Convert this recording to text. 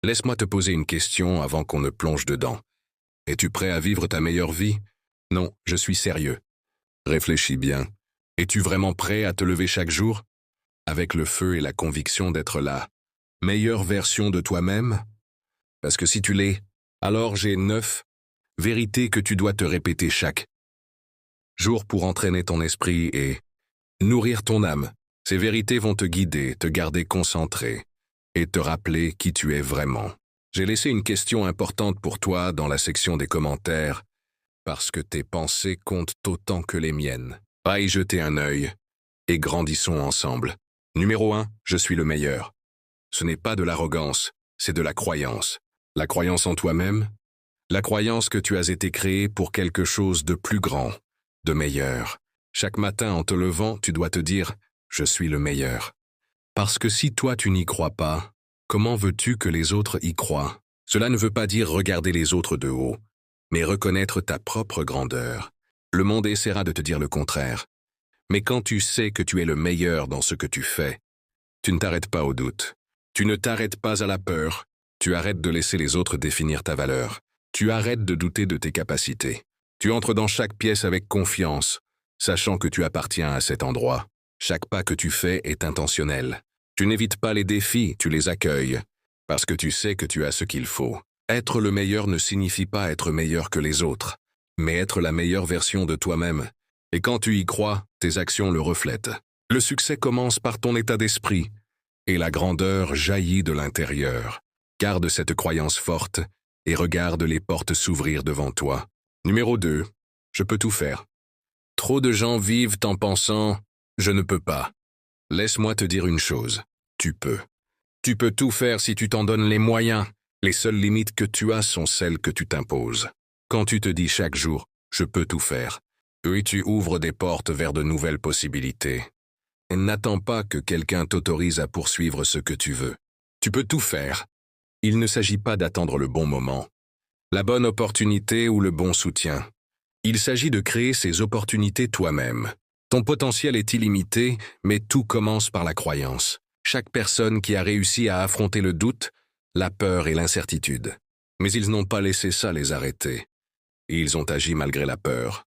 Laisse-moi te poser une question avant qu'on ne plonge dedans. Es-tu prêt à vivre ta meilleure vie? Non, je suis sérieux. Réfléchis bien. Es-tu vraiment prêt à te lever chaque jour? Avec le feu et la conviction d'être la meilleure version de toi-même? Parce que si tu l'es, alors j'ai 9 vérités que tu dois te répéter chaque jour pour entraîner ton esprit et nourrir ton âme. Ces vérités vont te guider, te garder concentré et te rappeler qui tu es vraiment. J'ai laissé une question importante pour toi dans la section des commentaires parce que tes pensées comptent autant que les miennes. Va y jeter un œil et grandissons ensemble. Numéro 1, je suis le meilleur. Ce n'est pas de l'arrogance, c'est de la croyance. La croyance en toi-même, la croyance que tu as été créé pour quelque chose de plus grand, de meilleur. Chaque matin en te levant, tu dois te dire « Je suis le meilleur ». Parce que si toi tu n'y crois pas, comment veux-tu que les autres y croient? Cela ne veut pas dire regarder les autres de haut, mais reconnaître ta propre grandeur. Le monde essaiera de te dire le contraire. Mais quand tu sais que tu es le meilleur dans ce que tu fais, tu ne t'arrêtes pas au doute. Tu ne t'arrêtes pas à la peur. Tu arrêtes de laisser les autres définir ta valeur. Tu arrêtes de douter de tes capacités. Tu entres dans chaque pièce avec confiance, sachant que tu appartiens à cet endroit. Chaque pas que tu fais est intentionnel. Tu n'évites pas les défis, tu les accueilles, parce que tu sais que tu as ce qu'il faut. Être le meilleur ne signifie pas être meilleur que les autres, mais être la meilleure version de toi-même. Et quand tu y crois, tes actions le reflètent. Le succès commence par ton état d'esprit, et la grandeur jaillit de l'intérieur. Garde cette croyance forte et regarde les portes s'ouvrir devant toi. Numéro 2. Je peux tout faire. Trop de gens vivent en pensant « je ne peux pas ». Laisse-moi te dire une chose, tu peux. Tu peux tout faire si tu t'en donnes les moyens. Les seules limites que tu as sont celles que tu t'imposes. Quand tu te dis chaque jour « je peux tout faire », puis tu ouvres des portes vers de nouvelles possibilités. Et n'attends pas que quelqu'un t'autorise à poursuivre ce que tu veux. Tu peux tout faire. Il ne s'agit pas d'attendre le bon moment, la bonne opportunité ou le bon soutien. Il s'agit de créer ces opportunités toi-même. Ton potentiel est illimité, mais tout commence par la croyance. Chaque personne qui a réussi à affronter le doute, la peur et l'incertitude. Mais ils n'ont pas laissé ça les arrêter. Ils ont agi malgré la peur.